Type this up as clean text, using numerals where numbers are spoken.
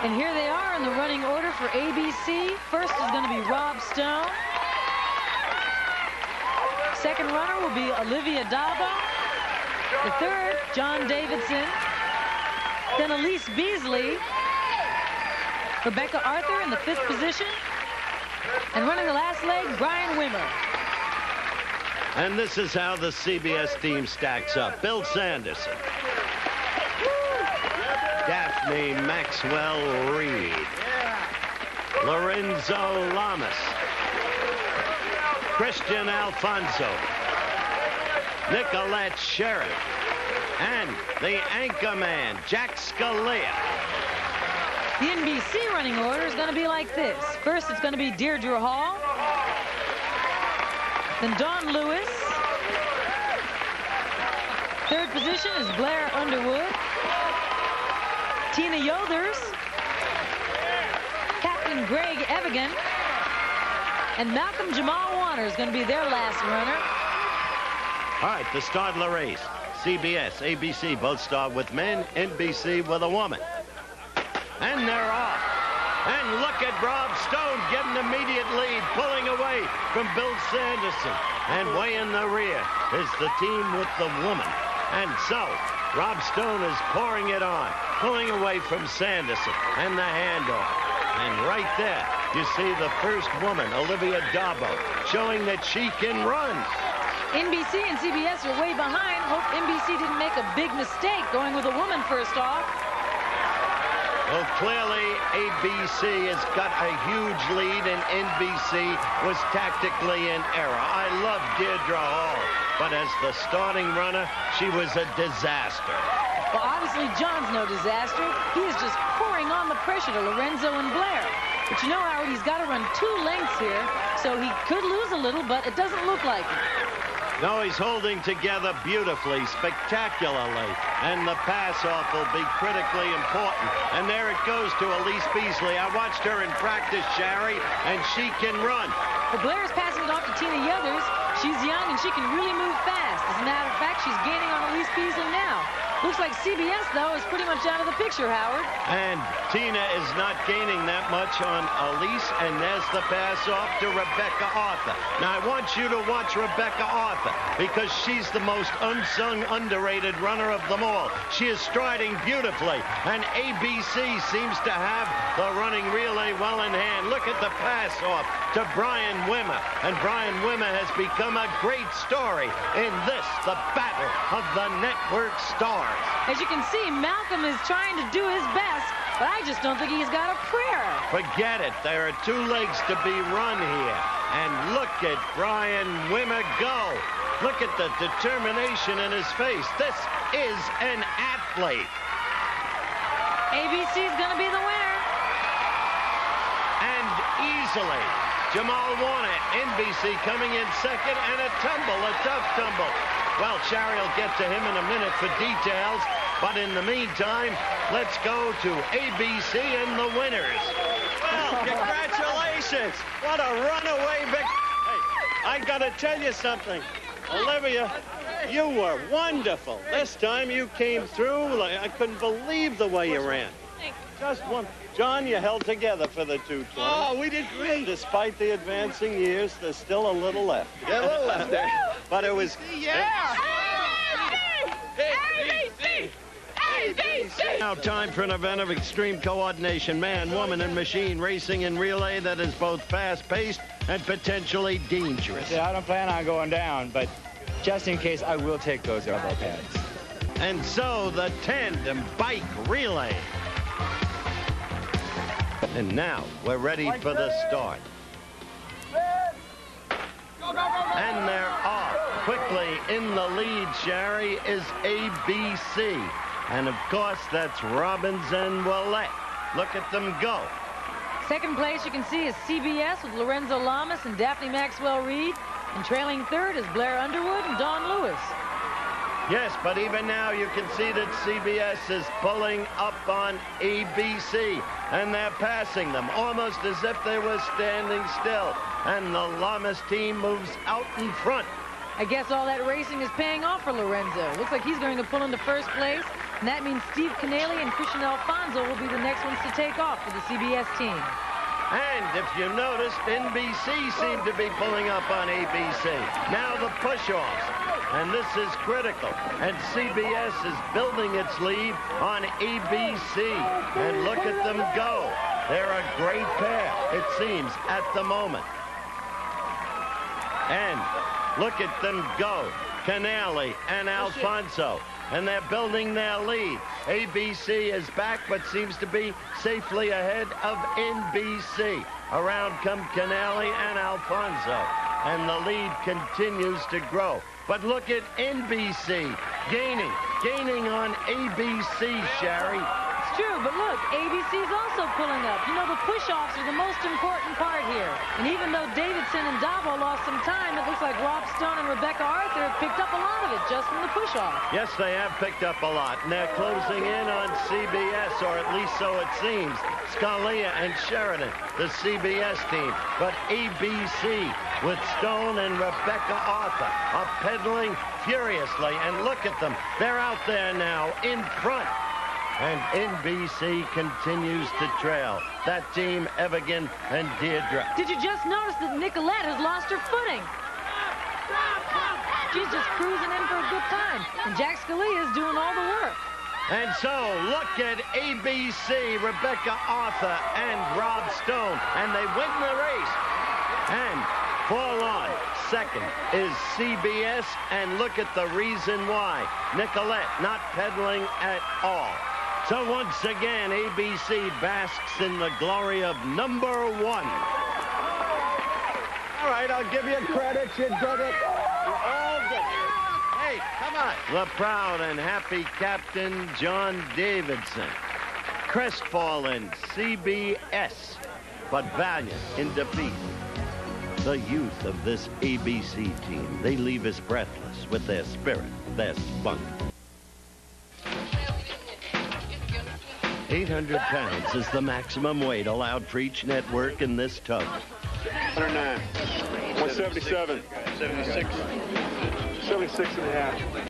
And here they are in the running order for ABC. First is going to be Rob Stone. Second runner will be Olivia Dabo. The third, John Davidson. Then Elise Beasley. Rebecca Arthur in the 5th position. And running the last leg, Brian Wimmer. And this is how the CBS team stacks up. Bill Sanderson. Daphne Maxwell Reed. Lorenzo Lamas. Christian Alfonso. Nicolette Sheriff. And the anchor man, Jack Scalia. The NBC running order is going to be like this. First, it's going to be Deirdre Hall. Then Dawn Lewis. Third position is Blair Underwood. Tina Yothers. Captain Greg Evigan. And Malcolm Jamal Warner is going to be their last runner. All right, to start the race, CBS, ABC both start with men, NBC with a woman. And they're off. And look at Rob Stone getting immediate lead, pulling away from Bill Sanderson. And way in the rear is the team with the woman. And so, Rob Stone is pouring it on, pulling away from Sanderson and the handoff. And right there, you see the first woman, Olivia Dabo, showing that she can run. NBC and CBS are way behind. Hope NBC didn't make a big mistake going with a woman first off. Well, clearly, ABC has got a huge lead, and NBC was tactically in error. I love Deirdre Hall, but as the starting runner, she was a disaster. Well, obviously, John's no disaster. He is just pouring on the pressure to Lorenzo and Blair. But you know, Howard, he's got to run 2 lengths here, so he could lose a little, but it doesn't look like it. No, he's holding together beautifully, spectacularly, and the pass-off will be critically important. And there it goes to Elise Beasley. I watched her in practice, Sherry, and she can run. Well, Blair is passing it off to Tina Yothers. She's young, and she can really move fast. As a matter of fact, she's gaining on Elise Beasley now. Looks like CBS, though, is pretty much out of the picture, Howard. And Tina is not gaining that much on Elise, and there's the pass-off to Rebecca Arthur. Now, I want you to watch Rebecca Arthur, because she's the most unsung, underrated runner of them all. She is striding beautifully, and ABC seems to have the running relay well in hand. Look at the pass-off to Brian Wimmer, and Brian Wimmer has become a great story in this, the Battle of the Network Stars. As you can see, Malcolm is trying to do his best, but I just don't think he's got a prayer. Forget it. There are 2 legs to be run here. And look at Brian Wimmer go. Look at the determination in his face. This is an athlete. ABC's going to be the winner. And easily. Jamal Warner, NBC coming in second, and a tumble, a tough tumble. Well, Sherry will get to him in a minute for details, but in the meantime, let's go to ABC and the winners. Well, congratulations. What a runaway victory. Hey, I got to tell you something. Olivia, you were wonderful. This time you came through. I couldn't believe the way you ran. Just one. John, you held together for the 220. Oh, we did great. Despite the advancing years, there's still a little left. Yeah, a little left there. But it was... Yeah! ABC! ABC! Now time for an event of extreme coordination. Man, woman, and machine racing in relay that is both fast-paced and potentially dangerous. Yeah, I don't plan on going down, but just in case, I will take those elbow pads. And so the tandem bike relay. And now we're ready for the start. And they're off. Quickly in the lead, Sherry, is ABC. And of course, that's Robbins and Willette. Look at them go. Second place, you can see, is CBS with Lorenzo Lamas and Daphne Maxwell Reed. And trailing third is Blair Underwood and Dawn Lewis. Yes, but even now you can see that CBS is pulling up on ABC, and they're passing them almost as if they were standing still. And the Lamas team moves out in front. I guess all that racing is paying off for Lorenzo. Looks like he's going to pull into first place. And that means Steve Canale and Christian Alfonso will be the next ones to take off for the CBS team. And if you noticed, NBC seemed to be pulling up on ABC. Now the push-offs. And this is critical. And CBS is building its lead on ABC. And look at them go. They're a great pair, it seems, at the moment. And look at them go. Canale and Alfonso. And they're building their lead. ABC is back, but seems to be safely ahead of NBC. Around come Canale and Alfonso. And the lead continues to grow. But look at NBC gaining on ABC, Sherry. It's true, but look, ABC's also pulling up. You know, the push-offs are the most important part here. And even though Davidson and Dabo lost some time, it looks like Rob Stone and Rebeca Arthur have picked up a lot of it just from the push-off. Yes, they have picked up a lot, and they're closing in on CBS, or at least so it seems. Scalia and Sheridan, the CBS team. But ABC with Stone and Rebeca Arthur are pedaling furiously. And look at them. They're out there now in front. And NBC continues to trail that team, Evigan and Deirdre. Did you just notice that Nicolette has lost her footing? She's just cruising in for a good time. And Jack Scalia is doing all the work. And so, look at ABC, Rebeca Arthur and Rob Stone. And they win the race. And fall on. Second is CBS. And look at the reason why. Nicolette not pedaling at all. So once again, ABC basks in the glory of number one. All right, I'll give you credit. You did it. You're all good. Hey, come on. The proud and happy captain, John Davidson. Crestfallen, CBS, but valiant in defeat. The youth of this ABC team, they leave us breathless with their spirit, their spunk. 800 pounds is the maximum weight allowed for each network in this tug. 109, 177, 76, 76 and a half.